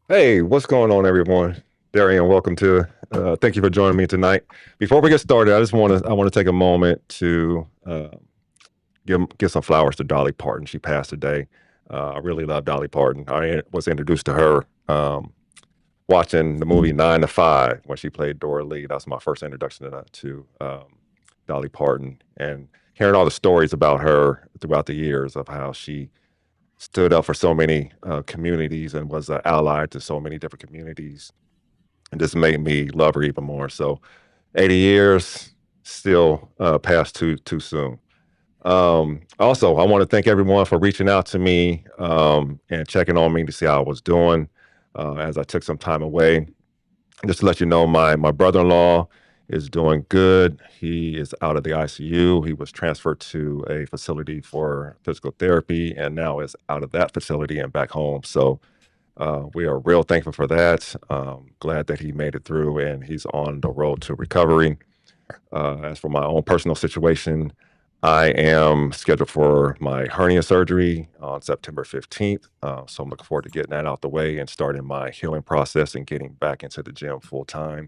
Hey, what's going on, everyone? Darian, welcome to. Thank you for joining me tonight. Before we get started, I want to take a moment to give some flowers to Dolly Parton. She passed today. I really love Dolly Parton. I was introduced to her watching the movie 9 to 5 when she played Dora Lee. That was my first introduction to Dolly Parton, and hearing all the stories about her throughout the years of how she stood up for so many communities and was an ally to so many different communities, and just made me love her even more. So 80 years still passed too soon. Also, I want to thank everyone for reaching out to me and checking on me to see how I was doing as I took some time away. Just to let you know, my brother-in-law is doing good. He is out of the ICU. He was transferred to a facility for physical therapy and now is out of that facility and back home. So we are real thankful for that. Glad that he made it through and he's on the road to recovery. As for my own personal situation, I am scheduled for my hernia surgery on September 15th. So I'm looking forward to getting that out the way and starting my healing process and getting back into the gym full time.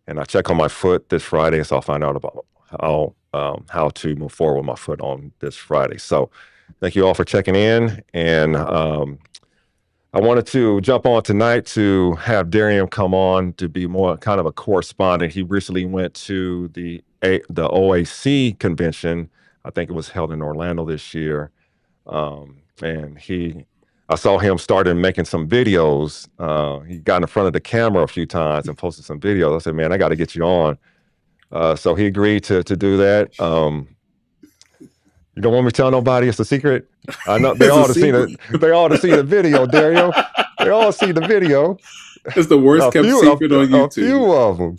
And I check on my foot this Friday, so I'll find out about how to move forward with my foot on this Friday. So thank you all for checking in. And I wanted to jump on tonight to have Dairam come on to be more kind of a correspondent. He recently went to the OAC convention. I think it was held in Orlando this year. And I saw him started making some videos. He got in front of the camera a few times and posted some videos. I said, man, I got to get you on So he agreed to do that. You don't want me to tell nobody it's a secret? I know they It's a all have seen secret. it. They all have seen the video, Dario. They all see the video. It's the worst A kept few, secret on a YouTube. few of them.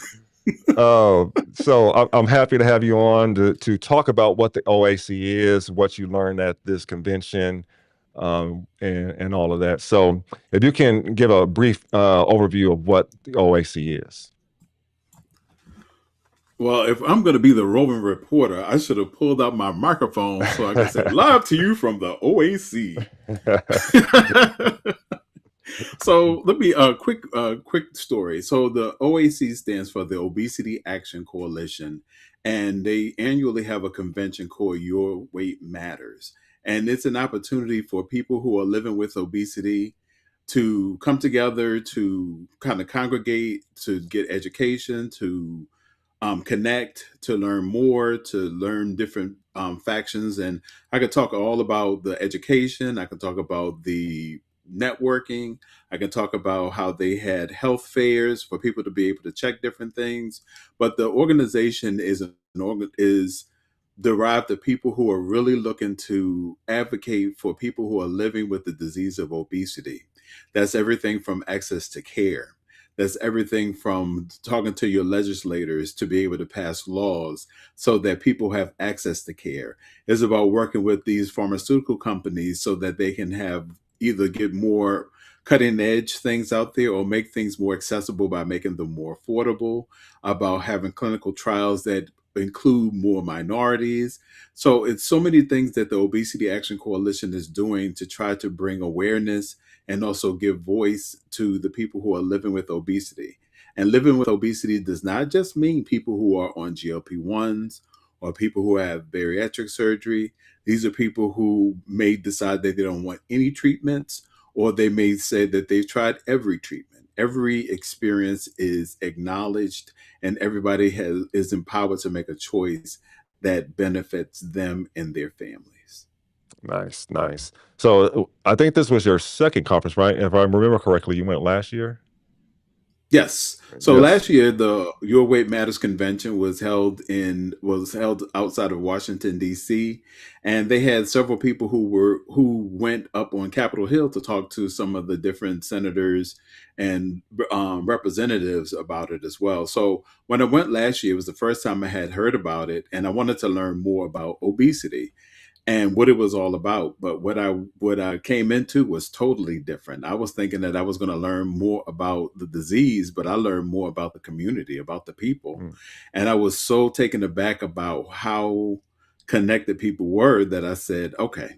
So I'm happy to have you on to talk about what the OAC is, what you learned at this convention, and all of that. So if you can give a brief overview of what the OAC is. Well, if I'm going to be the roving reporter, I should have pulled out my microphone so I could say, live to you from the OAC. So let me quick story. So the OAC stands for the Obesity Action Coalition, and they annually have a convention called Your Weight Matters, and it's an opportunity for people who are living with obesity to come together to kind of congregate, to get education, to connect, to learn more, to learn different factions. And I could talk all about the education. I could talk about the networking. I can talk about how they had health fairs for people to be able to check different things. But the organization is derived of people who are really looking to advocate for people who are living with the disease of obesity. That's everything from access to care. That's everything from talking to your legislators to be able to pass laws so that people have access to care. It's about working with these pharmaceutical companies so that they can have either get more cutting edge things out there or make things more accessible by making them more affordable, about having clinical trials that include more minorities. So it's so many things that the Obesity Action Coalition is doing to try to bring awareness and also give voice to the people who are living with obesity. And living with obesity does not just mean people who are on GLP-1s or people who have bariatric surgery. These are people who may decide that they don't want any treatments, or they may say that they've tried every treatment. Every experience is acknowledged, and everybody is empowered to make a choice that benefits them and their families. Nice, nice. So I think this was your second conference, right? If I remember correctly, you went last year. Yes. So Yes. last year, the Your Weight Matters convention was held outside of Washington D.C., and they had several people who went up on Capitol Hill to talk to some of the different senators and representatives about it as well. So when I went last year, it was the first time I had heard about it, and I wanted to learn more about obesity and what it was all about. But what I came into was totally different. I was thinking that I was going to learn more about the disease, but I learned more about the community, about the people. Mm, And I was so taken aback about how connected people were that I said, okay,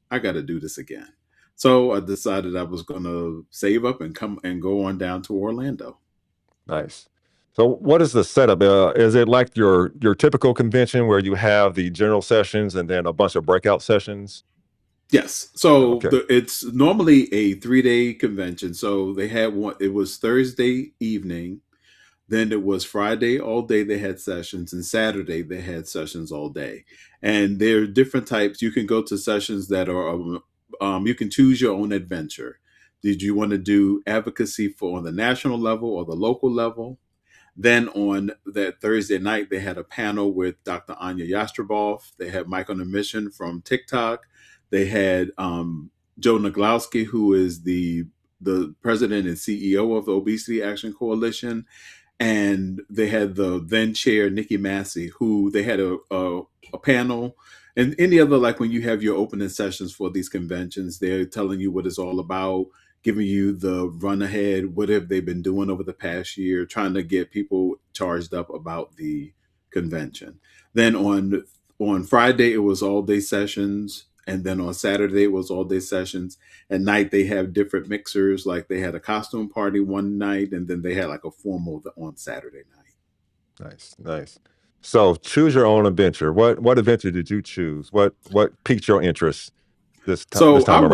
I got to do this again. So I decided I was going to save up and come and go on down to Orlando. nice. So what is the setup? Is it like your typical convention where you have the general sessions and then a bunch of breakout sessions? Yes. So Okay. it's normally a 3-day convention. So they had one, it was Thursday evening. Then it was Friday all day they had sessions, and Saturday they had sessions all day. And there are different types. You can go to sessions that are, you can choose your own adventure. Did you want to do advocacy for on the national level or the local level? Then on that Thursday night, they had a panel with Dr. Anya Yastreboff. They had Mike on a Mission from TikTok. They had Joe Naglowski, who is the president and CEO of the Obesity Action Coalition, and they had the then chair Nikki Massey, who they had a panel. And any other, like when you have your opening sessions for these conventions, they're telling you what it's all about, giving you the run ahead, what have they been doing over the past year, trying to get people charged up about the convention. Then on Friday it was all day sessions, and then on Saturday it was all day sessions. At night they have different mixers, like they had a costume party one night, and then they had like a formal on Saturday night. Nice, nice. So choose your own adventure. What adventure did you choose? What piqued your interest this So time around?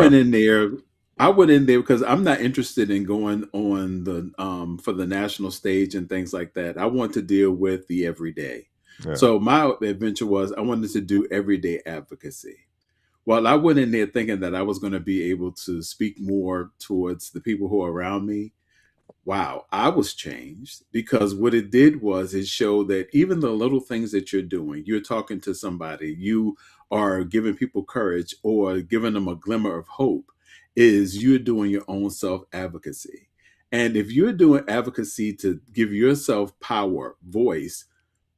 I went in there because I'm not interested in going on the for the national stage and things like that. I want to deal with the everyday. Yeah. So my adventure was I wanted to do everyday advocacy. Well, I went in there thinking that I was going to be able to speak more towards the people who are around me. wow, I was changed, because what it did was it showed that even the little things that you're doing, you're talking to somebody, you are giving people courage or giving them a glimmer of hope, is you're doing your own self advocacy. And if you're doing advocacy to give yourself power, voice,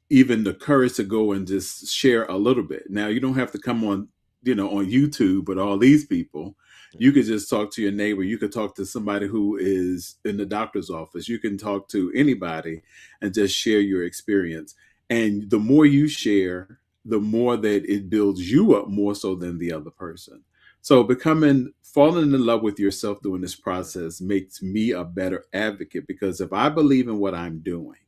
even the courage to go and just share a little bit. Now you don't have to come on, on YouTube with all these people. Yeah. You could just talk to your neighbor. You could talk to somebody who is in the doctor's office. You can talk to anybody and just share your experience. And the more you share, the more that it builds you up more so than the other person. So falling in love with yourself during this process makes me a better advocate, because if I believe in what I'm doing,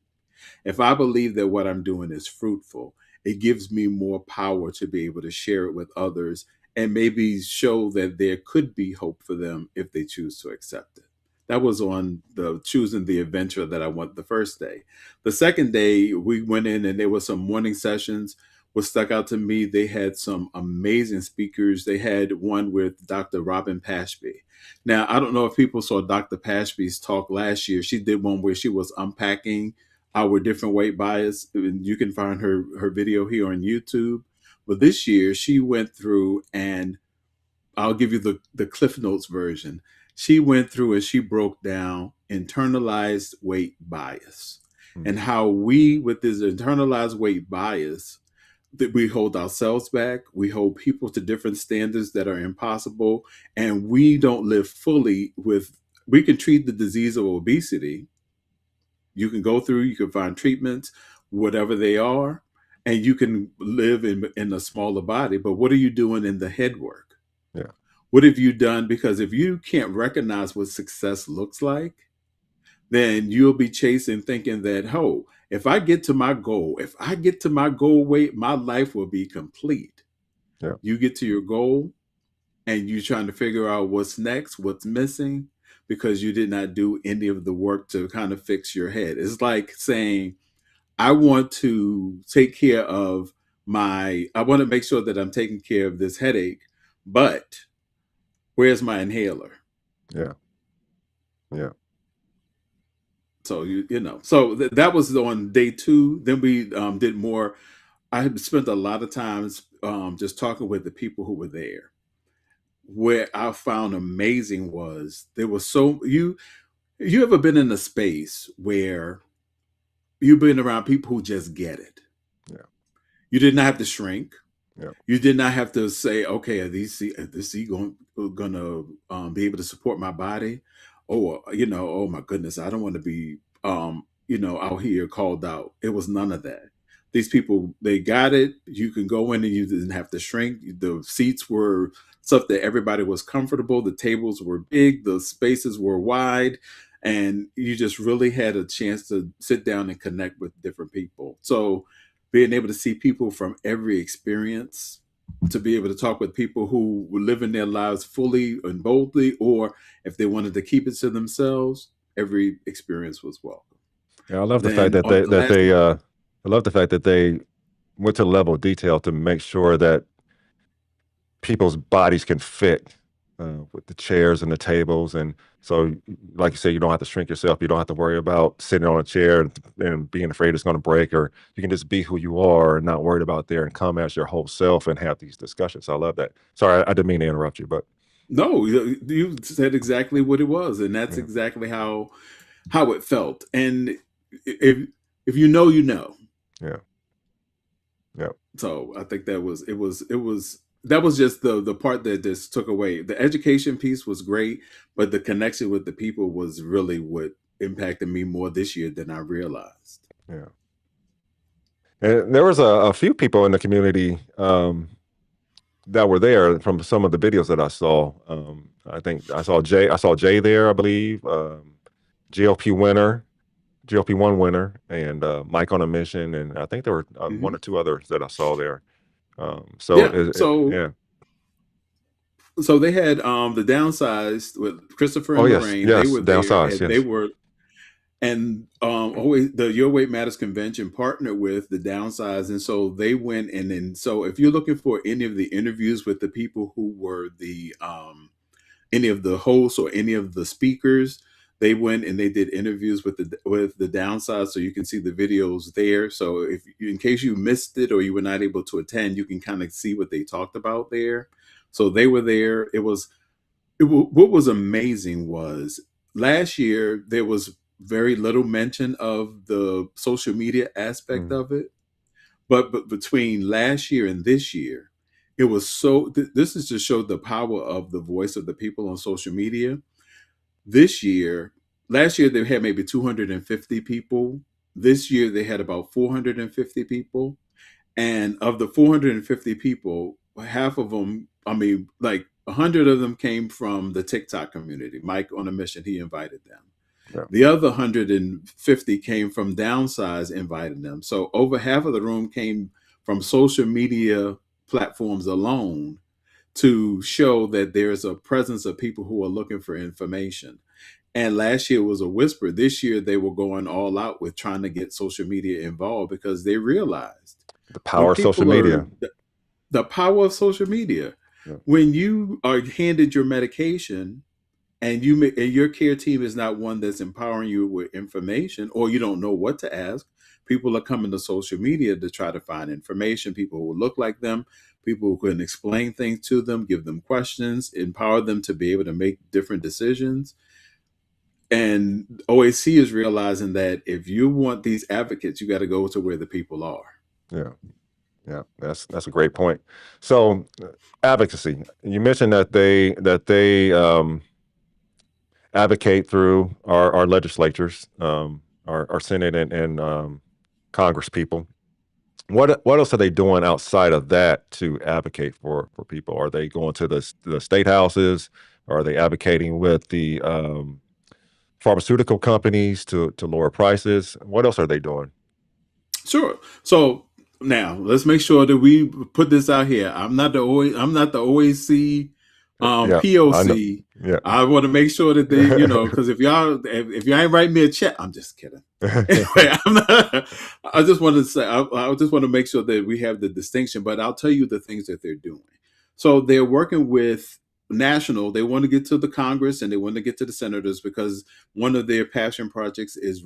if I believe that what I'm doing is fruitful, it gives me more power to be able to share it with others and maybe show that there could be hope for them if they choose to accept it. That was on the choosing the adventure that I went the first day. The second day, we went in and there were some morning sessions. What stuck out to me, they had some amazing speakers. They had one with Dr. Robin Pashby. Now, I don't know if people saw Dr. Pashby's talk last year. She did one where she was unpacking our different weight bias. And you can find her video here on YouTube. But this year she went through, and I'll give you the Cliff Notes version. She went through and she broke down internalized weight bias, Mm. and how we, with this internalized weight bias, that we hold ourselves back, we hold people to different standards that are impossible, and we don't live fully with. We can treat the disease of obesity. You can go through, you can find treatments, whatever they are, and you can live in a smaller body. But what are you doing in the head work? Yeah. What have you done? Because if you can't recognize what success looks like, then you'll be chasing thinking that, oh, if I get to my goal weight, my life will be complete. Yeah. You get to your goal and you're trying to figure out what's next, what's missing, because you did not do any of the work to kind of fix your head. It's like saying, I want to take care of I want to make sure that I'm taking care of this headache, but where's my inhaler? Yeah. Yeah. So so that was on day two. Then we did more. I had spent a lot of times just talking with the people who were there. Where I found amazing was there was you ever been in a space where you've been around people who just get it? Yeah. You did not have to shrink. Yeah. You did not have to say, okay, are this seat going to be able to support my body? Or, oh my goodness, I don't want to be, out here called out. It was none of that. These people, they got it. You can go in and you didn't have to shrink. The seats were stuff that everybody was comfortable. The tables were big. The spaces were wide. And you just really had a chance to sit down and connect with different people. So, being able to see people from every experience, to be able to talk with people who were living their lives fully and boldly, or if they wanted to keep it to themselves, every experience was welcome. Yeah. I love the fact Then that on they the that last, they I love the fact that they went to the level of detail to make sure that people's bodies can fit with the chairs and the tables. And so, like you said, you don't have to shrink yourself. You don't have to worry about sitting on a chair and being afraid it's going to break, or you can just be who you are and not worried about there and come as your whole self and have these discussions. I love that. Sorry, I didn't mean to interrupt you, but no, you said exactly what it was, and that's yeah, exactly how it felt. And if if you know, you know. yeah, yeah, So I think that was just the part that just took away. The education piece was great, but the connection with the people was really what impacted me more this year than I realized. yeah. And there was a few people in the community that were there from some of the videos that I saw. I think I saw Jay there, I believe. GLP winner, GLP-1 winner, and Mike on a mission, and I think there were one or Hmm. two others that I saw there. Yeah. So Yeah. they had the downsized with Christopher Oh and yes, Lorraine. They yes, were there, downsize, and they yes. were and always the Your Weight Matters convention partnered with the downsize, and so they went and so if you're looking for any of the interviews with the people who were the any of the hosts or any of the speakers, They went and they did interviews with the downside, so you can see the videos there. So if in case you missed it or you were not able to attend, you can kind of see what they talked about there. So they were there. What was amazing was last year there was very little mention of the social media aspect Mm. of it, but between last year and this year, it was this is to show the power of the voice of the people on social media. This year, last year they had maybe 250 people. This year they had about 450 people. And of the 450 people, half of them, I mean, like 100 of them came from the TikTok community. Mike on a mission, he invited them. Yeah. The other 150 came from Downsize, inviting them. So over half of the room came from social media platforms alone to show that there's a presence of people who are looking for information. And last year was a whisper. This year they were going all out with trying to get social media involved because they realized The when power of social people are media. the power of social media. Yeah. When you are handed your medication and and your care team is not one that's empowering you with information, or you don't know what to ask, people are coming to social media to try to find information. People who look like them, people who can explain things to them, give them questions, empower them to be able to make different decisions. And OAC is realizing that if you want these advocates, you got to go to where the people are. Yeah. Yeah. That's a great point. So advocacy. You mentioned that they advocate through our legislatures, our Senate and Congress people. What else are they doing outside of that to advocate for people? Are they going to the state houses? Are they advocating with the pharmaceutical companies to lower prices? What else are they doing? Sure. So now let's make sure that we put this out here. I'm not the OAC Yeah, I know. POC. Yeah. I want to make sure that they, because if y'all ain't write me a check, I'm just kidding. Anyway, I'm not, I just want to say I just want to make sure that we have the distinction. But I'll tell you the things that they're doing. So they're working with national. They want to get to the Congress and they want to get to the senators because one of their passion projects is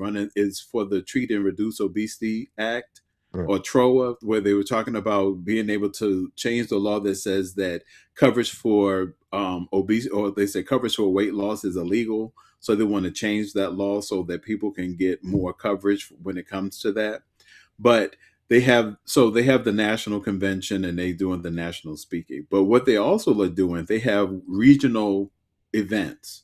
for the Treat and Reduce Obesity Act, Yeah. or TROA, where they were talking about being able to change the law that says that coverage for obesity, or they say coverage for weight loss, is illegal. So they want to change that law so that people can get more coverage when it comes to that. But they have the national convention and they doing the national speaking. But what they also are doing, they have regional events.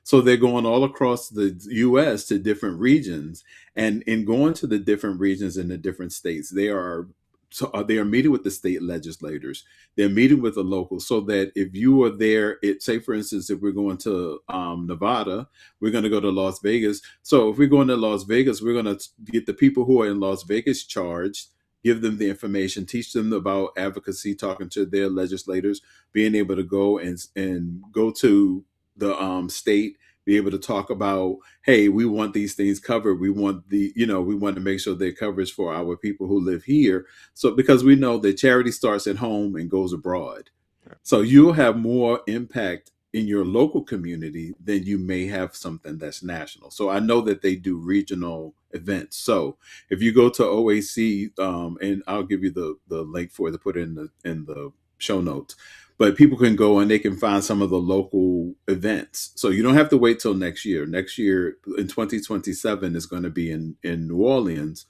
So they're going all across the US to different regions, and in going to the different regions in the different states, they are meeting with the state legislators. They're meeting with the locals, so that if you are there, say for instance, if we're going to Nevada, we're going to go to Las Vegas. So if we're going to Las Vegas, we're going to get the people who are in Las Vegas charged, give them the information, teach them about advocacy, talking to their legislators, being able to go and go to the state, be able to talk about, hey, we want these things covered. We want we want to make sure they're coverage for our people who live here. So because we know that charity starts at home and goes abroad. So you'll have more impact in your local community than you may have something that's national. So I know that they do regional events. So if you go to OAC, and I'll give you the link for it to put in the show notes, but people can go and they can find some of the local events. So you don't have to wait till next year. Next year in 2027 is going to be in New Orleans,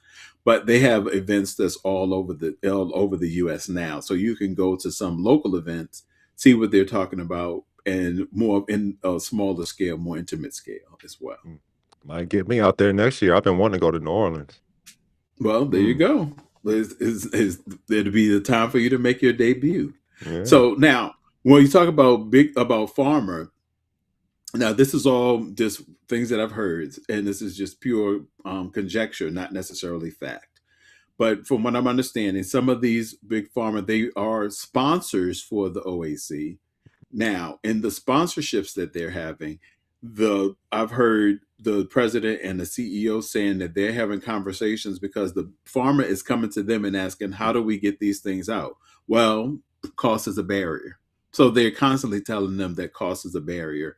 but they have events that's all over the US now. So you can go to some local events, see what they're talking about, and more in a smaller scale, more intimate scale as well. Mm. Might get me out there next year. I've been wanting to go to New Orleans. Well, there you Mm. go. It'll be the time for you to make your debut. Yeah. So now, when you talk about farmer, now this is all just things that I've heard, and this is just pure conjecture, not necessarily fact. But from what I'm understanding, some of these big pharma, they are sponsors for the OAC. Now, in the sponsorships that they're having, I've heard the president and the CEO saying that they're having conversations because the pharma is coming to them and asking, how do we get these things out? Well, cost is a barrier. So they're constantly telling them that cost is a barrier.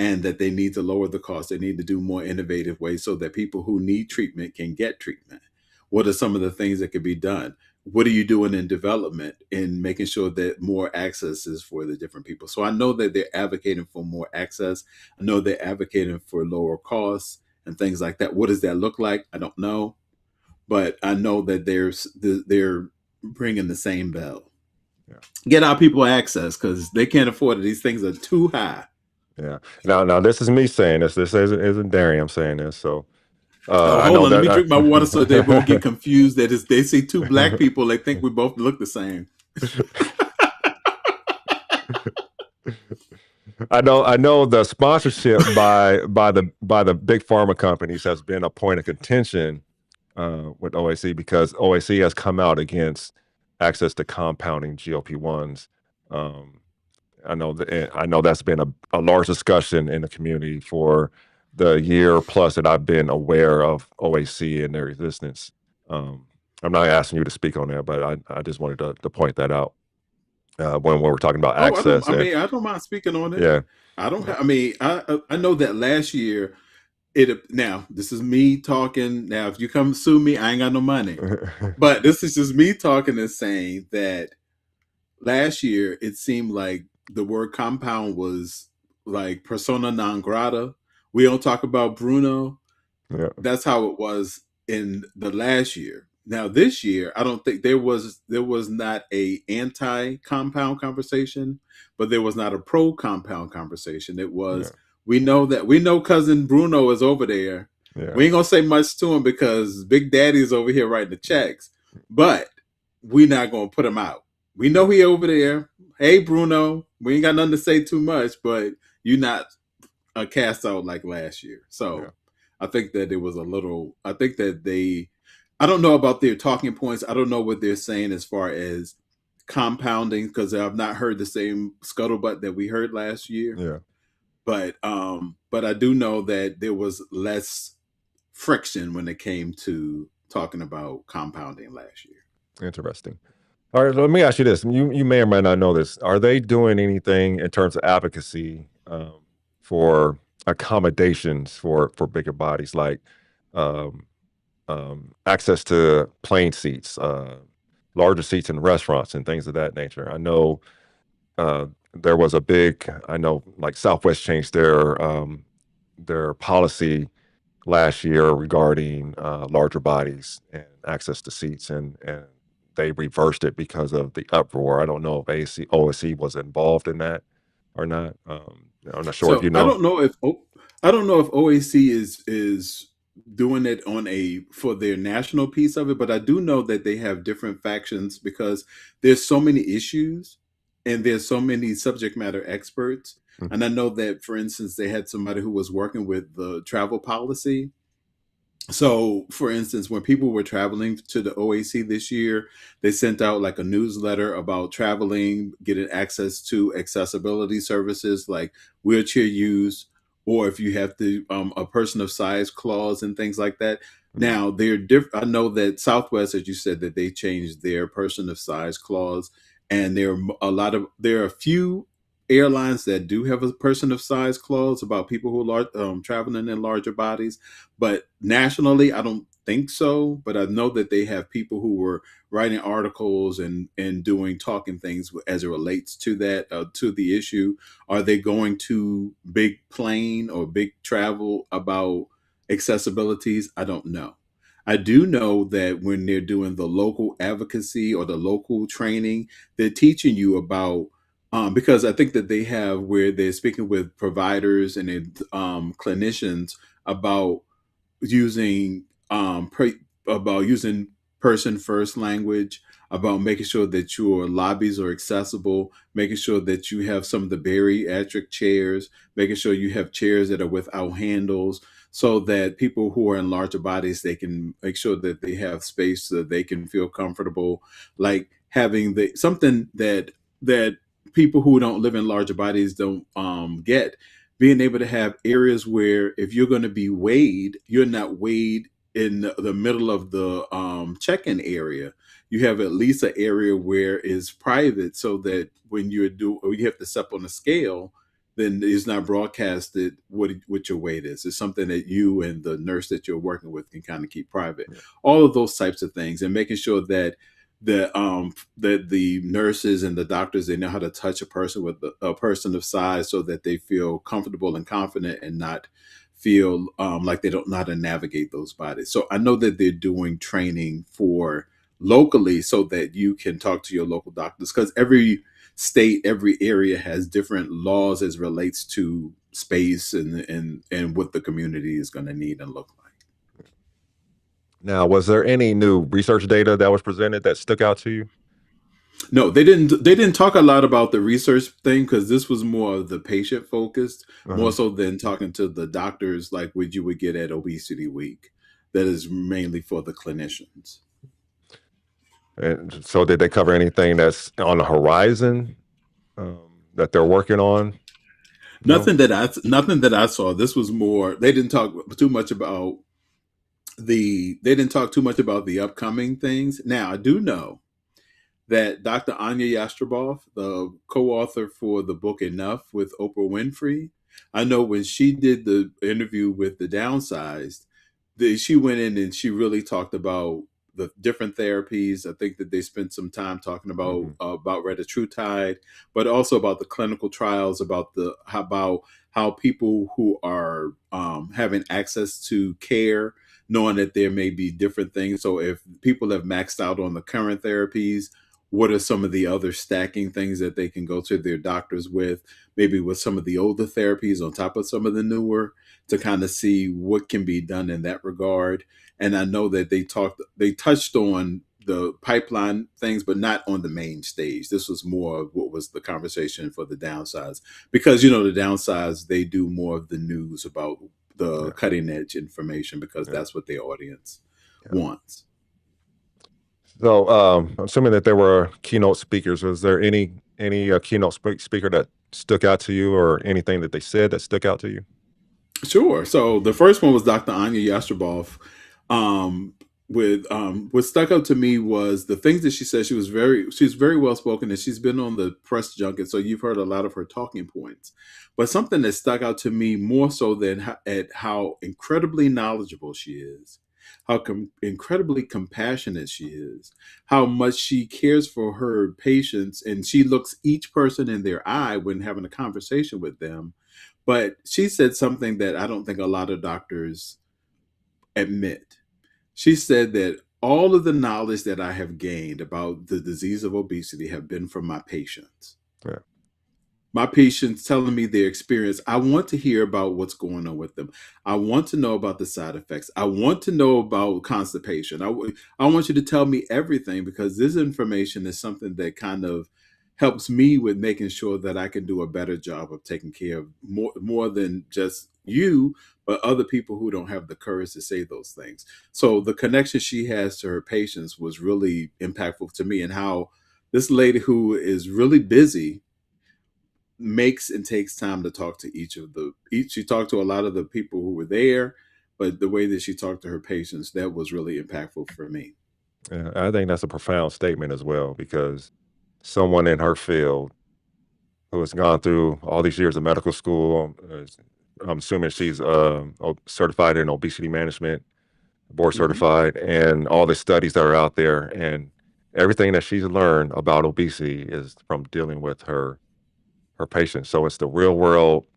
and that they need to lower the cost. They need to do more innovative ways so that people who need treatment can get treatment. What are some of the things that could be done? What are you doing in development in making sure that more access is for the different people? So I know that they're advocating for more access. I know they're advocating for lower costs and things like that. What does that look like? I don't know, but I know that they're ringing the same bell. Yeah. Get our people access because they can't afford it. These things are too high. Yeah. Now this is me saying this. This isn't Dairam saying this. So Oh, I hold know on. Let me that. drink my water so they won't get confused. That is, they see two black people, they think we both look the same. I know the sponsorship by the big pharma companies has been a point of contention with OAC because OAC has come out against access to compounding GLP-1s. Um, I know that's been a large discussion in the community for the year plus that I've been aware of OAC and their existence. Um, I'm not asking you to speak on that, but I just wanted to point that out when we're talking about Oh, I don't. access I and mean, I don't mind speaking on it. yeah. I don't. I mean, I know that last year it. Now this is me talking. Now, if you come sue me, I ain't got no money. But this is just me talking and saying that last year it seemed like the word compound was like persona non grata. We don't talk about Bruno. Yeah, That's how it was in the last year. Now this year, I don't think there was not a anti compound conversation, but there was not a pro compound conversation. It yeah, was we know cousin Bruno is over there. yeah, We ain't gonna say much to him because Big Daddy is over here writing the checks, but we not gonna put him out. We know he over there. Hey Bruno, we ain't got nothing to say too much, but you not a cast out like last year. yeah. So I think that it was a little. I think that I don't know about their talking points. I don't know what they're saying as far as compounding because I've not heard the same scuttlebutt that we heard last year. Yeah. But I do know that there was less friction when it came to talking about compounding last year. Interesting. All right, let me ask you this. You may or may not know this. Are they doing anything in terms of advocacy for accommodations for bigger bodies, like um, access to plane seats, larger seats in restaurants, and things of that nature? I know there was a big. I know, like Southwest changed their policy last year regarding larger bodies and access to seats, and they reversed it because of the uproar. I don't know if OSC was involved in that or not. I'm not sure if So you know. I don't know if OAC is doing it on a for their national piece of it, but I do know that they have different factions because there's so many issues and there's so many subject matter experts. Mm. And I know that, for instance, they had somebody who was working with the travel policy. So, for instance, when people were traveling to the OAC this year, they sent out like a newsletter about traveling, getting access to accessibility services like wheelchair use, or if you have to a person of size clause and things like that. Mm. Now they're different. I know that Southwest, as you said, that they changed their person of size clause, and there are a few airlines that do have a person of size clause about people who are traveling in larger bodies, but nationally, I don't think so. But I know that they have people who were writing articles and doing talking things as it relates to that to the issue. Are they going to big plane or big travel about accessibilities? I don't know. I do know that when they're doing the local advocacy or the local training, they're teaching you about because I think that they have where they're speaking with providers and clinicians about using about using person first language, about making sure that your lobbies are accessible, making sure that you have some of the bariatric chairs, making sure you have chairs that are without handles, so that people who are in larger bodies, they can make sure that they have space so that they can feel comfortable, like having the something that people who don't live in larger bodies don't get, being able to have areas where if you're going to be weighed, you're not weighed in the middle of the check-in area. You have at least an area where it's private, so that when you have to step on a scale, then it's not broadcasted what your weight is. It's something that you and the nurse that you're working with can kind of keep private. Yeah. All of those types of things, and making sure that that the nurses and the doctors, they know how to touch a person with a person of size, so that they feel comfortable and confident, and not feel like they don't know how to navigate those bodies. So I know that they're doing training for locally, so that you can talk to your local doctors, because every state, every area has different laws as relates to space and what the community is going to need and look like. Now, was there any new research data that was presented that stuck out to you? No, they didn't talk a lot about the research thing, because this was more of the patient focused, more Uh-huh. so than talking to the doctors like what you would get at Obesity Week. That is mainly for the clinicians. And so, did they cover anything that's on the horizon that they're working on? No. Nothing that I saw. This was more. They didn't talk too much about they didn't talk too much about the upcoming things. Now I do know that Dr. Anya Yastroboff, the co-author for the book Enough with Oprah Winfrey, I know when she did the interview with the Downsized, she went in and she really talked about the different therapies. I think that they spent some time talking Mm-hmm. about retatrutide, but also about the clinical trials, about how people who are having access to care, knowing that there may be different things. So if people have maxed out on the current therapies, what are some of the other stacking things that they can go to their doctors with, maybe with some of the older therapies on top of some of the newer, to kind of see what can be done in that regard. And I know that they touched on the pipeline things, but not on the main stage. This was more of what was the conversation for the Downsides, because the Downsides, they do more of the news about the Yeah. cutting edge information, because Yeah. that's what the audience Yeah. wants. So, assuming that there were keynote speakers, was there any keynote speaker that stuck out to you, or anything that they said that stuck out to you? Sure. So the first one was Dr. Anya Yastroboff. With what stuck out to me was the things that she said. She's very well spoken, and she's been on the press junket, so you've heard a lot of her talking points. But something that stuck out to me more so than at how incredibly knowledgeable she is, how incredibly compassionate she is, how much she cares for her patients, and she looks each person in their eye when having a conversation with them. But she said something that I don't think a lot of doctors admit. She said that all of the knowledge that I have gained about the disease of obesity have been from Yeah. my patients telling me their experience. I want to hear about what's going on with them. I want to know about the side effects. I want to know about constipation. I want you to tell me everything, because this information is something that kind of helps me with making sure that I can do a better job of taking care of more than just you, but other people who don't have the courage to say those things. So the connection she has to her patients was really impactful to me, and how this lady who is really busy makes and takes time to talk to each she talked to a lot of the people who were there, but the way that she talked to her patients, that was really impactful for me. Yeah, I think that's a profound statement as well, because someone in her field who has gone through all these years of medical school, I'm assuming she's certified in obesity management, board Hmm. certified, and all the studies that are out there, and everything that she's learned about obesity is from dealing with her patients. So it's the real world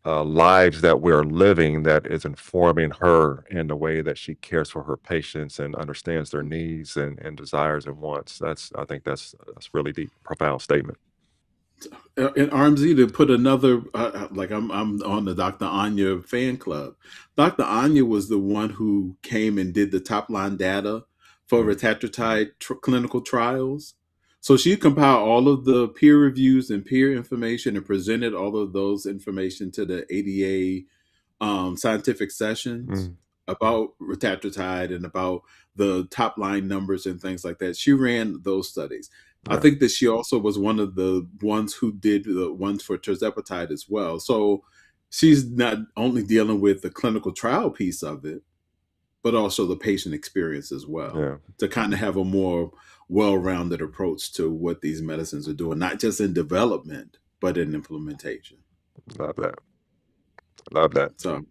lives that we're living that is informing her in the way that she cares for her patients and understands their needs and desires and wants. I think that's really deep, profound statement. And RMZ, to put another, like I'm on the Dr. Anya fan club. Dr. Anya was the one who came and did the top line data for Mm, retatrutide clinical trials. So she compiled all of the peer reviews and peer information and presented all of those information to the ADA scientific sessions mm, about retatrutide and about the top line numbers and things like that. She ran those studies. I yeah, think that she also was one of the ones who did the ones for tirzepatide as well. So she's not only dealing with the clinical trial piece of it, but also the patient experience as well, yeah. to kind of have a more well-rounded approach to what these medicines are doing, not just in development, but in implementation. Love that. Love that. So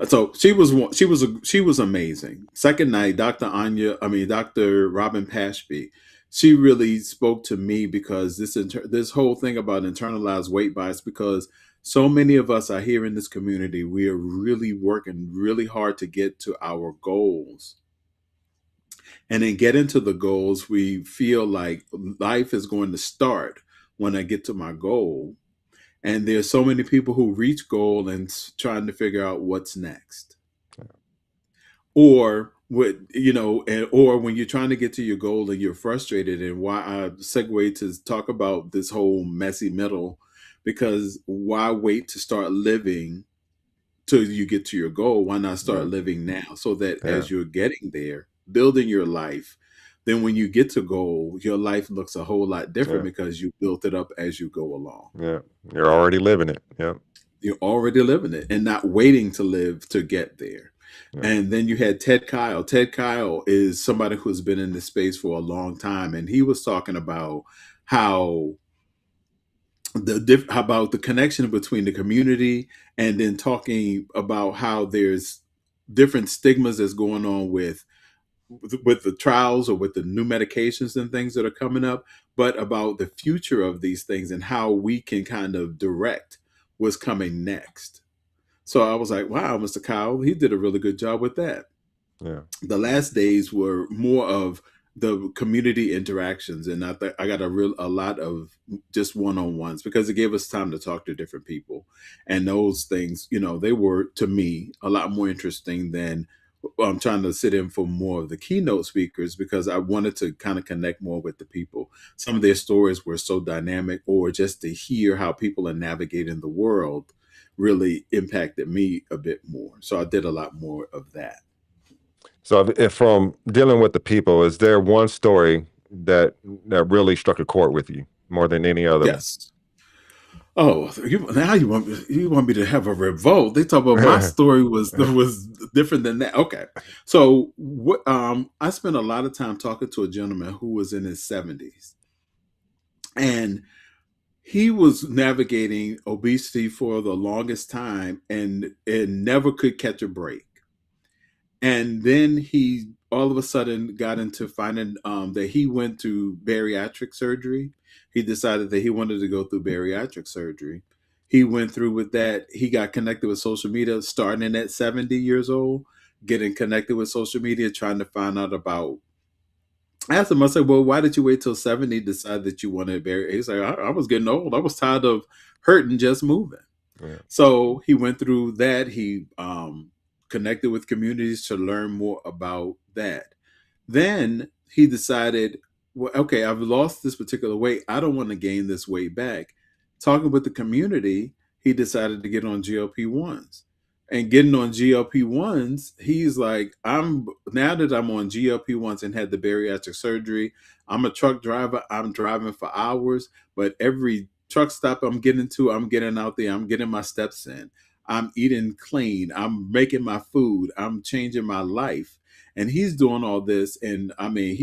so she was amazing. Second night, Dr. Robin Pashby, she really spoke to me because this whole thing about internalized weight bias, because so many of us are here in this community, we are really working really hard to get to our goals. And then get into the goals, we feel like life is going to start when I get to my goal. And there's so many people who reach goal and trying to figure out what's next, or what or when you're trying to get to your goal and you're frustrated. And why I segue to talk about this whole messy middle, because why wait to start living till you get to your goal? Why not start Yeah. living now, so that Yeah. as you're getting there, building your life, then when you get to goal, your life looks a whole lot different Yeah. because you built it up as you go along. Yeah. You're already living it. Yeah. You're already living it and not waiting to live to get there. Yeah. And then you had Ted Kyle. Ted Kyle is somebody who's been in this space for a long time, and he was talking about how about the connection between the community, and then talking about how there's different stigmas that's going on with the trials or with the new medications and things that are coming up, but about the future of these things and how we can kind of direct what's coming next. So I was like, wow, Mr. Kyle, he did a really good job with that. Yeah. The last days were more of the community interactions, and I got a lot of just one-on-ones, because it gave us time to talk to different people. And those things, they were, to me, a lot more interesting than I'm trying to sit in for more of the keynote speakers, because I wanted to kind of connect more with the people. Some of their stories were so dynamic, or just to hear how people are navigating the world really impacted me a bit more. So I did a lot more of that. So if from dealing with the people, is there one story that really struck a chord with you more than any other one? Yes. Oh, now you want me to have a revolt? They talk about my story was different than that. Okay, so what? I spent a lot of time talking to a gentleman who was in his 70s, and he was navigating obesity for the longest time, and never could catch a break. And then he all of a sudden got into finding that he went to bariatric surgery. He decided that he wanted to go through bariatric surgery. He went through with that. He got connected with social media starting at 70 years old, getting connected with social media, trying to find out about. I asked him, I said, well, why did you wait till 70 to decide that you wanted to bury? He's like, I was getting old. I was tired of hurting just moving. Yeah. So he went through that. He connected with communities to learn more about that. Then he decided, well, okay, I've lost this particular weight. I don't want to gain this weight back. Talking with the community, he decided to get on GLP-1s. And getting on GLP-1s, he's like, I'm now that I'm on GLP-1s and had the bariatric surgery, I'm a truck driver. I'm driving for hours, but every truck stop I'm getting to, I'm getting out there, I'm getting my steps in. I'm eating clean. I'm making my food. I'm changing my life. And he's doing all this. And I mean,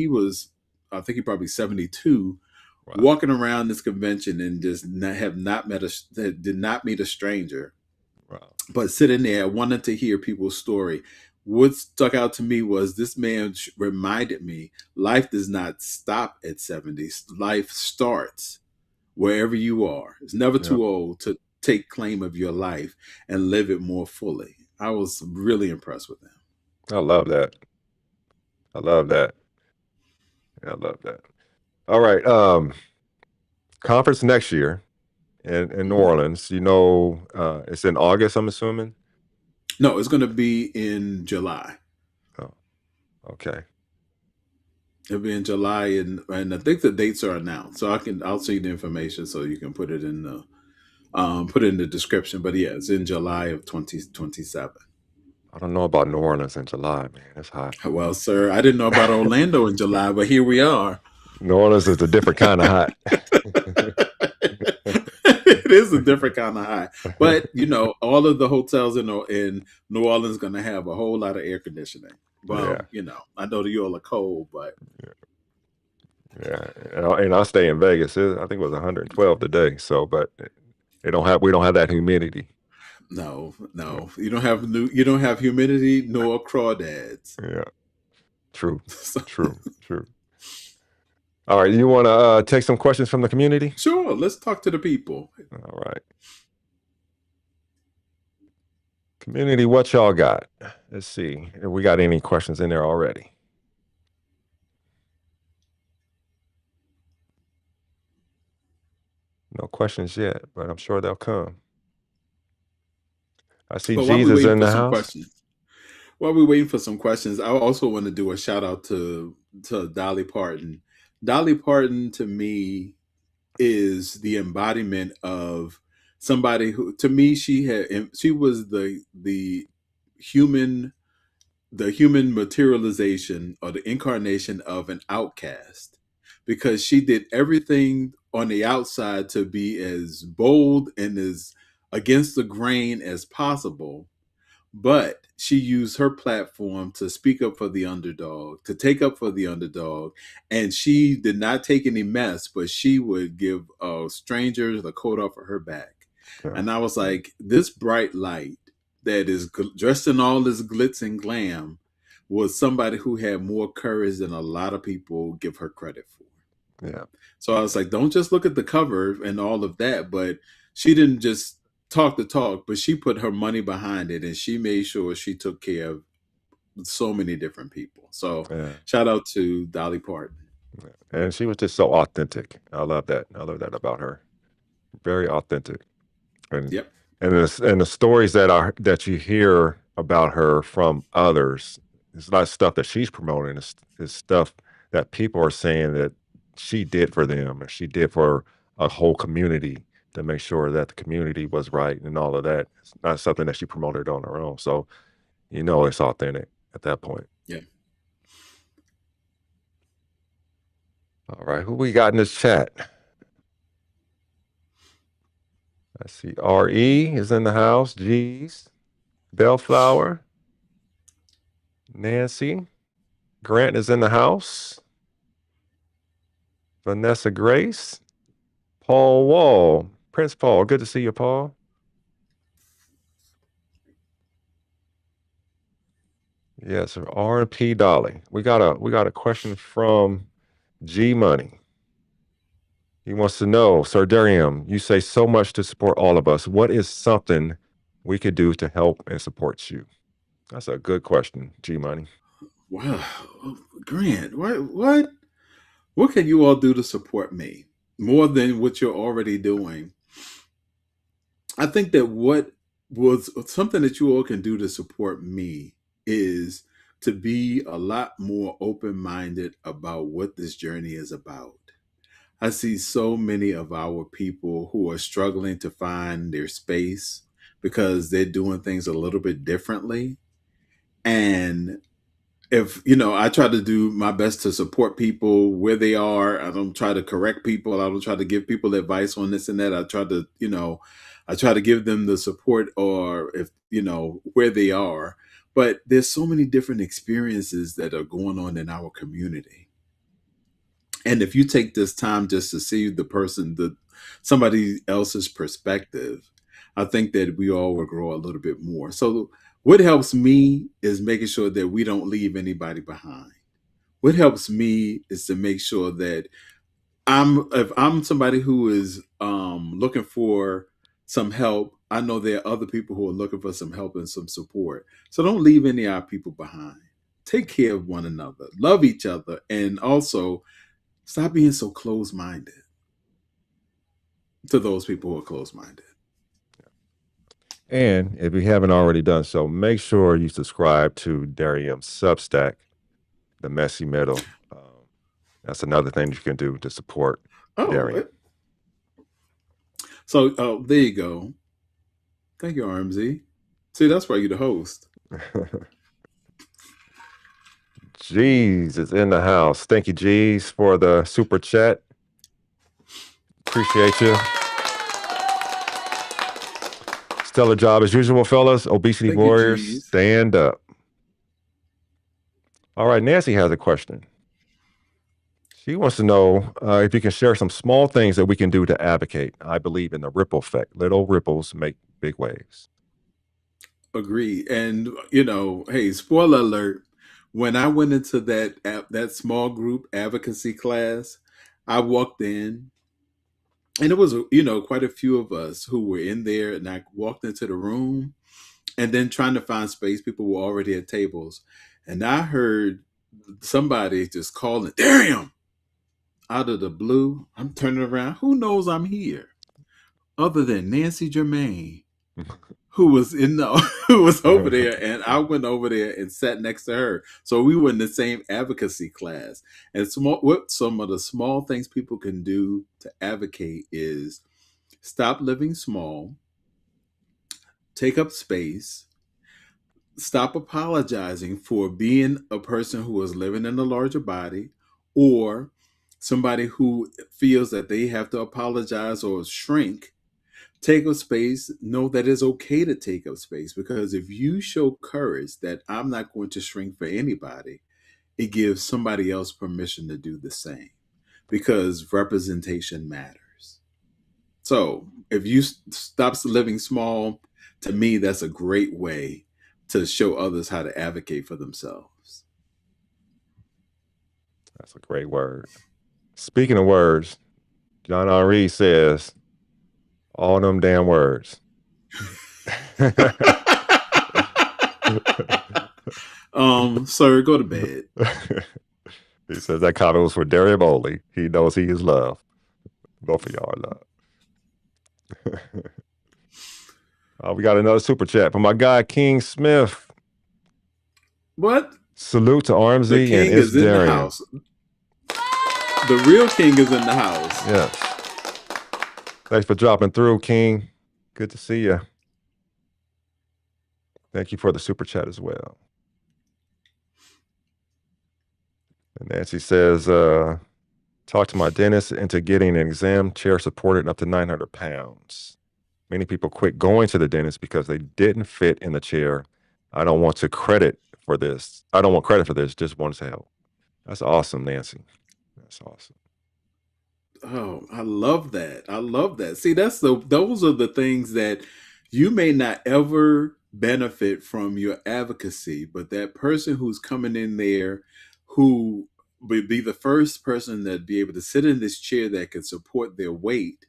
I think he probably 72, Wow. walking around this convention and just have not met did not meet a stranger, Wow. but sitting there wanting to hear people's story. What stuck out to me was this man reminded me life does not stop at 70. Life starts wherever you are. It's never Yeah. too old to take claim of your life and live it more fully. I was really impressed with him. I love that. I love that. I love that. All right. Conference next year in New Mhm. Orleans. It's in August, I'm assuming. No, it's going to be in July. Oh, okay. It'll be in July, and I think the dates are announced. So I'll see the information so you can put it in the description. But yeah, it's in July of 2027. I don't know about New Orleans in July, man. It's hot. Well, sir, I didn't know about Orlando in July, but here we are. New Orleans is a different kind of hot. It is a different kind of high, but all of the hotels in New Orleans going to have a whole lot of air conditioning. Yeah. Well, I know that you all are cold, but Yeah. And I stay in Vegas. I think it was 112 today. So, but We don't have that humidity. No, Yeah. no, you don't have humidity nor crawdads. Yeah. True. So, True. True. All right. You want to take some questions from the community? sure, let's talk to the people. All right. Community, what y'all got? Let's see if we got any questions in there already. No questions yet, but I'm sure they'll come. I see But while we're Jesus waiting in for the some house. questions, while we're waiting for some questions, I also want to do a shout out to Dolly Parton. Dolly Parton to me is the embodiment of somebody who, to me, she was human the human materialization or the incarnation of an outcast, because she did everything on the outside to be as bold and as against the grain as possible, but she used her platform to speak up for the underdog, to take up for the underdog. And she did not take any mess, but she would give strangers the coat off of her back. Yeah. And I was like, this bright light that is dressed in all this glitz and glam was somebody who had more courage than a lot of people give her credit for. Yeah. So I was like, don't just look at the cover and all of that. But she didn't just talk the talk, but she put her money behind it, and she made sure she took care of so many different people. So Yeah. shout out to Dolly Parton. And she was just so authentic. I love that. I love that about her. Very authentic. And Yep. and the stories that you hear about her from others, it's not stuff that she's promoting. It's stuff that people are saying that she did for them, or she did for a whole community to make sure that the community was right and all of that. It's not something that she promoted on her own. So it's authentic at that point. Yeah. All right, who we got in this chat? I see RE is in the house. G's, Bellflower, Nancy, Grant is in the house. Vanessa Grace, Paul Wall, Prince Paul. Good to see you, Paul. Yes, R&P Dolly. We got a question from G Money. He wants to know, Sir Darium, you say so much to support all of us. What is something we could do to help and support you? That's a good question, G Money. Wow. Grant, what can you all do to support me more than what you're already doing? I think that what was something that you all can do to support me is to be a lot more open minded about what this journey is about. I see so many of our people who are struggling to find their space because they're doing things a little bit differently. And if I try to do my best to support people where they are. I don't try to correct people. I don't try to give people advice on this and that. I try to give them the support, or if where they are. But there's so many different experiences that are going on in our community. And if you take this time just to see somebody else's perspective, I think that we all will grow a little bit more. So what helps me is making sure that we don't leave anybody behind. What helps me is to make sure that if I'm somebody who is looking for some help, I know there are other people who are looking for some help and some support. So don't leave any of our people behind. Take care of one another, love each other, and also stop being so close minded to those people who are close minded. And if you haven't already done so, make sure you subscribe to Darium's Substack, The Messy Middle. That's another thing you can do to support Oh, Darium. so there you go. Thank you, RMZ. See, that's why you're the host. Jeez is in the house. Thank you, Jeez, for the super chat. Appreciate you. Stellar job as usual, fellas. Obesity Thank you, warriors, G's. stand up. All right, Nancy has a question. She wants to know if you can share some small things that we can do to advocate. I believe in the ripple effect. Little ripples make big waves. Agree. And hey, spoiler alert. When I went into that small group advocacy class, I walked in, and it was quite a few of us who were in there, and I walked into the room, and then trying to find space, people were already at tables, and I heard somebody just calling Dariam out of the blue. I'm turning around. Who knows I'm here? Other than Nancy Germain, who was in the who was over there, and I went over there and sat next to her. So we were in the same advocacy class. And what some of the small things people can do to advocate is stop living small, take up space, stop apologizing for being a person who is living in a larger body, or somebody who feels that they have to apologize or shrink. Take up space. Know that it's okay to take up space, because if you show courage that I'm not going to shrink for anybody, it gives somebody else permission to do the same, because representation matters. So if you stop living small, to me, that's a great way to show others how to advocate for themselves. That's a great word. Speaking of words, John Henri says, all them damn words. Sir, go to bed. He says that comment was for Darian only. He knows he is loved. Both of y'all are loved. We got another super chat from my guy King Smith. What? Salute to The RMZ and king it's is in the Darian. house. The real king is in the house. Yes. Thanks for dropping through, King. Good to see you. Thank you for the super chat as well. And Nancy says, talk to my dentist into getting an exam chair supported up to 900 pounds. Many people quit going to the dentist because they didn't fit in the chair. I don't want credit for this. Just want to help. That's awesome, Nancy. That's awesome. Oh, I love that. I love that. See, those are the things that you may not ever benefit from your advocacy, but that person who's coming in there, who would be the first person that be able to sit in this chair that could support their weight,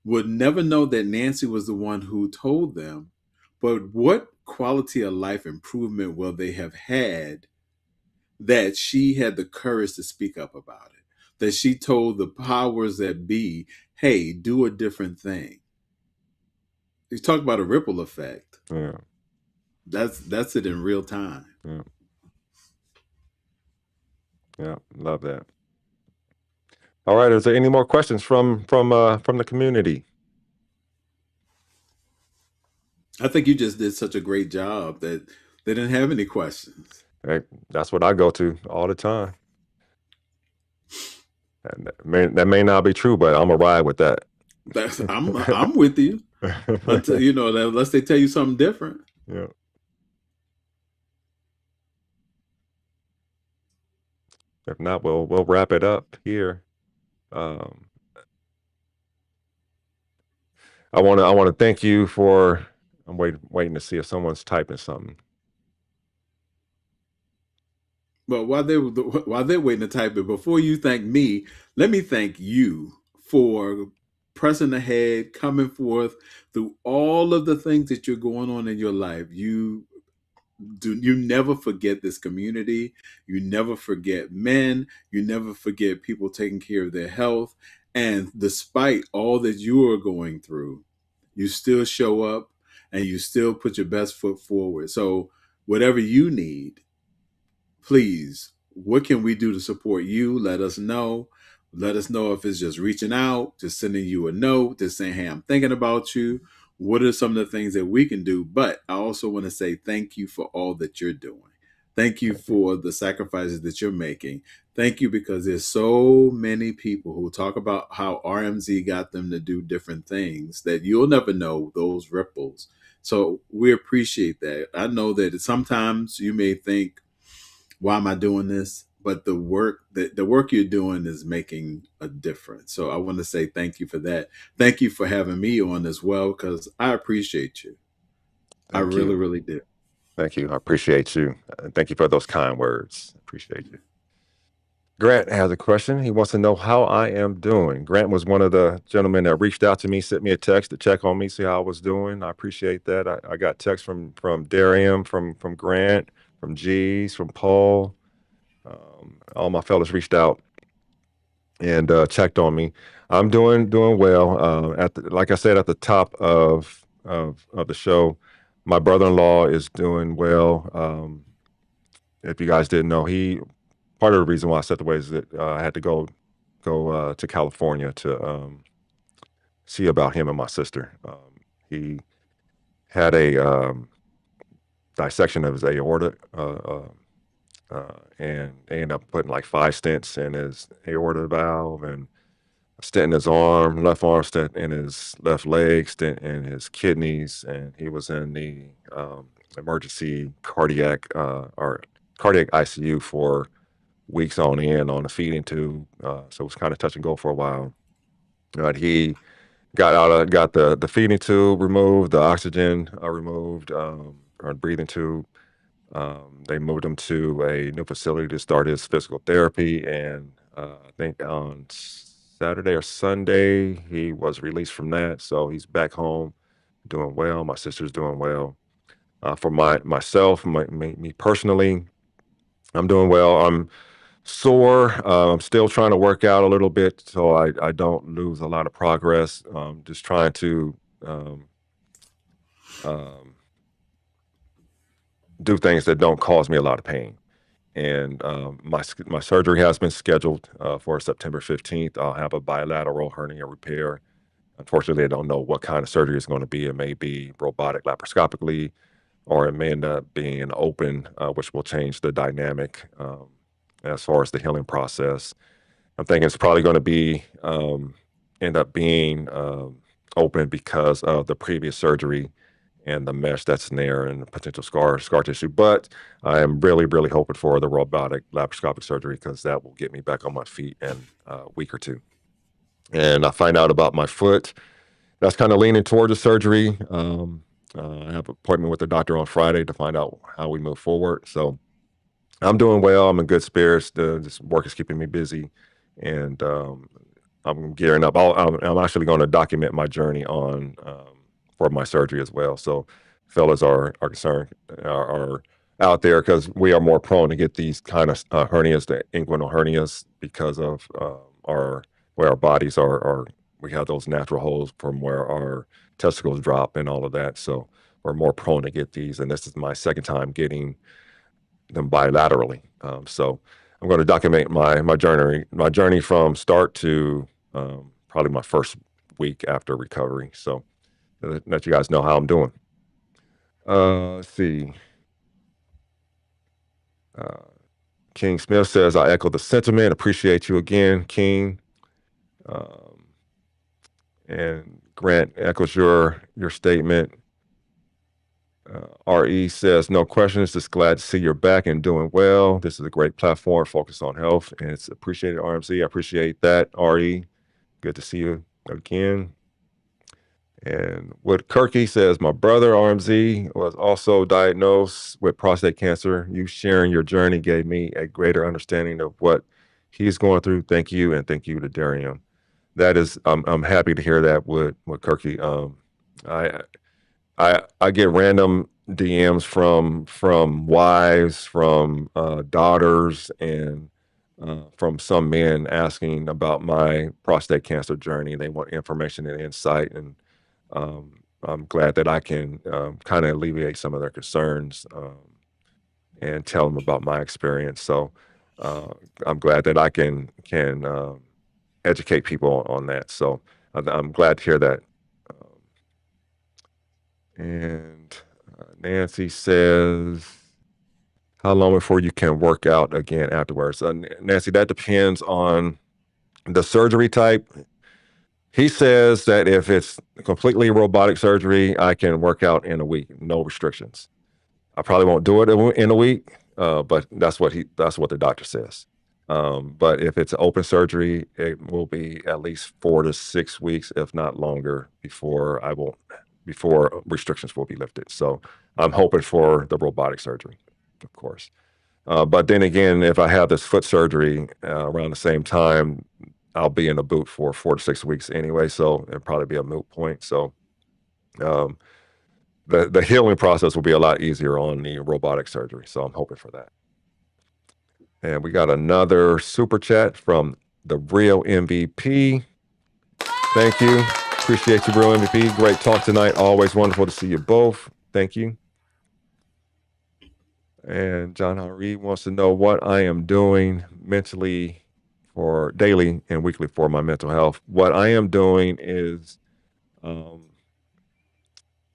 would never know that Nancy was the one who told them. But what quality of life improvement will they have had that she had the courage to speak up about it? That she told the powers that be, hey, do a different thing. You talk about a ripple effect. Yeah. That's it in real time. Yeah. Yeah. Love that. All right. Is there any more questions from the community? I think you just did such a great job that they didn't have any questions. Hey, that's what I go to all the time. And that may not be true, but I'm gonna ride with that. I'm with you until unless they tell you something different. Yeah. If not, we'll wrap it up here. Um, I want to thank you for. I'm waiting to see if someone's typing something. But while they're waiting to type it, before you thank me, let me thank you for pressing ahead, coming forth through all of the things that you're going on in your life. You never forget this community. You never forget men. You never forget people taking care of their health. And despite all that you are going through, you still show up and you still put your best foot forward. So whatever you need, please, what can we do to support you? Let us know. Let us know if it's just reaching out, just sending you a note, just saying, hey, I'm thinking about you. What are some of the things that we can do? But I also want to say thank you for all that you're doing. Thank you for the sacrifices that you're making. Thank you, because there's so many people who talk about how RMZ got them to do different things that you'll never know those ripples. So we appreciate that. I know that sometimes you may think, why am I doing this? but the work you're doing is making a difference. So I want to say thank you for that. Thank you for having me on as well, because I appreciate you. I Thank really, you. really do. Thank you. I appreciate you. Thank you for those kind words. Appreciate you. Grant has a question. He wants to know how I am doing. Grant was one of the gentlemen that reached out to me, sent me a text to check on me, see how I was doing. I appreciate that. I got texts from Dairam, from Grant, from G's, from Paul. All my fellas reached out and checked on me. I'm doing well. Like I said at the top of the show, my brother-in-law is doing well. If you guys didn't know, he part of the reason why I stepped away is that I had to go to California to see about him and my sister. He had a dissection of his aorta, and they ended up putting like 5 stents in his aorta valve and a stent in his arm, left arm stent in his left leg, stent in his kidneys, and he was in the emergency cardiac ICU for weeks on end on a feeding tube. So it was kind of touch and go for a while. He got the feeding tube removed, the oxygen removed, or breathing tube. They moved him to a new facility to start his physical therapy, and I think on Saturday or Sunday he was released from that. So he's back home, doing well. My sister's doing well. For myself, me personally, I'm doing well. I'm sore. I'm still trying to work out a little bit so I don't lose a lot of progress. Just trying to um, um, do things that don't cause me a lot of pain. And my surgery has been scheduled for September 15th. I'll have a bilateral hernia repair. Unfortunately, I don't know what kind of surgery it's going to be. It may be robotic laparoscopically, or it may end up being open, which will change the dynamic as far as the healing process. I'm thinking it's probably going to be end up being open because of the previous surgery and the mesh that's in there and the potential scar tissue. But I am really hoping for the robotic laparoscopic surgery because that will get me back on my feet in a week or two. And I find out about my foot. That's kind of leaning towards the surgery. I have an appointment with the doctor on Friday to find out how we move forward. So I'm doing well. I'm in good spirits. This work is keeping me busy, and I'm gearing up. I'm actually going to document my journey on for my surgery as well. So, fellas are concerned are out there because we are more prone to get these kind of hernias, the inguinal hernias, because of our where our bodies are. We have those natural holes from where our testicles drop and all of that. So we're more prone to get these. And this is my second time getting them bilaterally. So I'm going to document my journey from start to probably my first week after recovery. So let you guys know how I'm doing. Let's see. Uh, King Smith says, I echo the sentiment. Appreciate you again, King. Um, and Grant echoes your statement. RE says, no questions. Just glad to see you're back and doing well. This is a great platform focused on health, and it's appreciated, RMC. I appreciate that, RE. Good to see you again. And what Kirky says, my brother, RMZ, was also diagnosed with prostate cancer. You sharing your journey gave me a greater understanding of what he's going through. Thank you, and thank you to Darian. That is, I'm happy to hear that with Kirky. I I get random DMs from wives, from daughters, and from some men asking about my prostate cancer journey. They want information and insight, and I'm glad that I can kind of alleviate some of their concerns and tell them about my experience. So uh, I'm glad that I can educate people on that. So I'm glad to hear that. Um, And Nancy says, how long before you can work out again afterwards? Nancy, that depends on the surgery type. He says that if it's completely robotic surgery, I can work out in a week, no restrictions. I probably won't do it in a week, but that's what the doctor says. But if it's open surgery, it will be at least 4 to 6 weeks, if not longer, before restrictions will be lifted. So I'm hoping for the robotic surgery, of course. But then again, if I have this foot surgery around the same time, I'll be in a boot for 4 to 6 weeks anyway. So it'll probably be a moot point. So um, the healing process will be a lot easier on the robotic surgery. So I'm hoping for that. And we got another super chat from the real MVP. Thank you. Appreciate you, real MVP. Great talk tonight. Always wonderful to see you both. Thank you. And John Henry wants to know what I am doing mentally for daily and weekly for my mental health. What I am doing is um,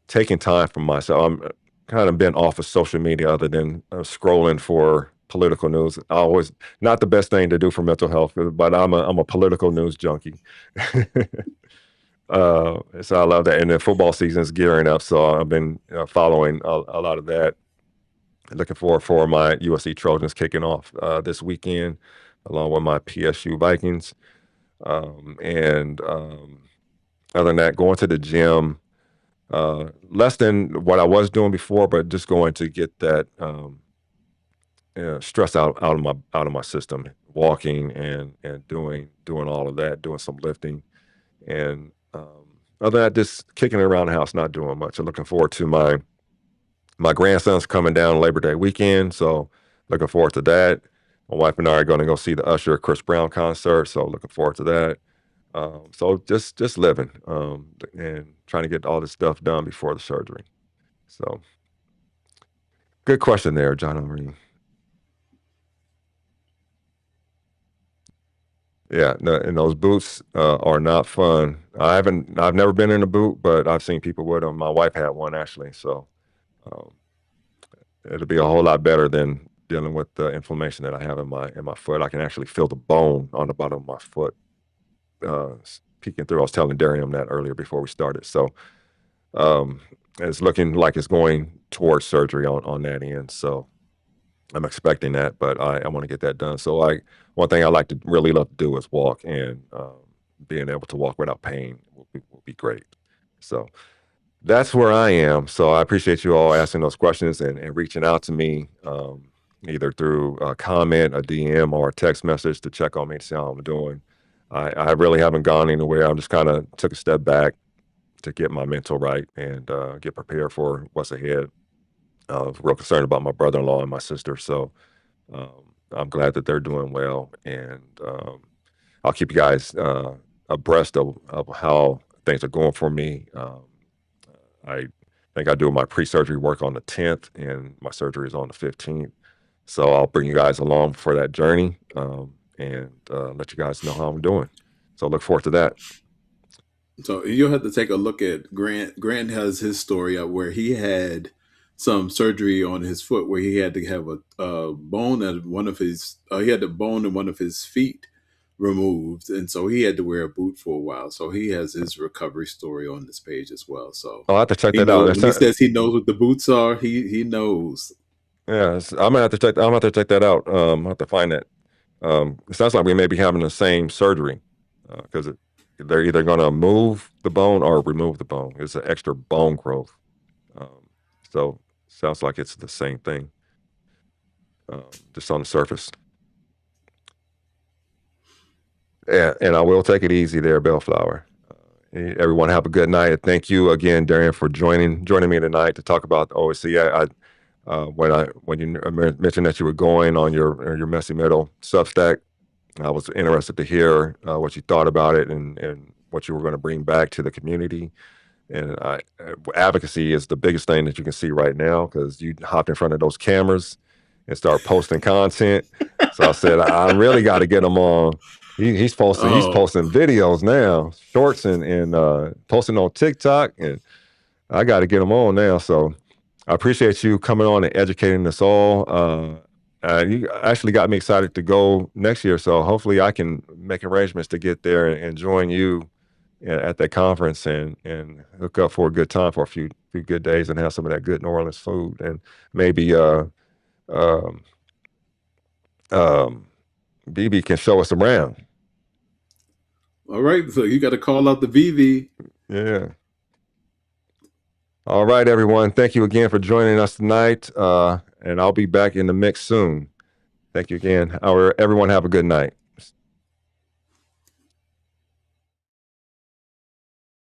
taking time for myself. I'm kind of been off of social media other than scrolling for political news. Always not the best thing to do for mental health, but I'm a political news junkie. So I love that. And then football season is gearing up, so I've been following a lot of that. Looking forward for my USC Trojans kicking off this weekend, along with my PSU Vikings. And other than that, going to the gym, less than what I was doing before, but just going to get that stress out of my system, walking and doing all of that, doing some lifting, and other than that, just kicking it around the house, not doing much. I'm looking forward to my grandson's coming down Labor Day weekend, so looking forward to that. My wife and I are going to go see the Usher Chris Brown concert, so looking forward to that. So just living and trying to get all this stuff done before the surgery. So good question there, John O'Marie. Yeah, no, and those boots are not fun. I've never been in a boot, but I've seen people with them. My wife had one actually, so um, it'll be a whole lot better than dealing with the inflammation that I have in my foot. I can actually feel the bone on the bottom of my foot peeking through. I was telling Darium that earlier before we started. So um, it's looking like it's going towards surgery on that end. So I'm expecting that, but I want to get that done. So one thing I like to really love to do is walk, and being able to walk without pain will be great. So that's where I am. So I appreciate you all asking those questions and reaching out to me, either through a comment, a DM, or a text message to check on me to see how I'm doing. I really haven't gone anywhere. I'm just kind of took a step back to get my mental right and get prepared for what's ahead. Real concerned about my brother-in-law and my sister, so I'm glad that they're doing well, and I'll keep you guys abreast of how things are going for me. I think I do my pre-surgery work on the 10th, and my surgery is on the 15th. So I'll bring you guys along for that journey and let you guys know how I'm doing. So look forward to that. So you'll have to take a look at Grant. Grant has his story up where he had some surgery on his foot where he had to have a bone at one of his he had the bone in one of his feet removed, and so he had to wear a boot for a while. So he has his recovery story on this page as well. So I'll have to check he that out. knows when he says he knows what the boots are. He knows. Yeah, I'm gonna have to check. I'm gonna have to check that out. I'll have to find that. It sounds like we may be having the same surgery because they're either going to move the bone or remove the bone. It's an extra bone growth. Um, so sounds like it's the same thing, just on the surface. Yeah, and I will take it easy there, Bellflower. Everyone have a good night. Thank you again, Darian, for joining me tonight to talk about the OAC. When you mentioned that you were going on your messy middle Substack, I was interested to hear what you thought about it and what you were going to bring back to the community. And advocacy is the biggest thing that you can see right now because you hopped in front of those cameras and start posting content. So I said, I really got to get him on. He's posting Oh, videos now, shorts and posting on TikTok, and I got to get him on now. So I appreciate you coming on and educating us all. You actually got me excited to go next year, so hopefully I can make arrangements to get there and join you at that conference and hook up for a good time for a few good days and have some of that good New Orleans food and maybe um, um, BB can show us around. All right, so you got to call out the VV. Yeah. All right, everyone. Thank you again for joining us tonight. And I'll be back in the mix soon. Thank you again. Everyone have a good night.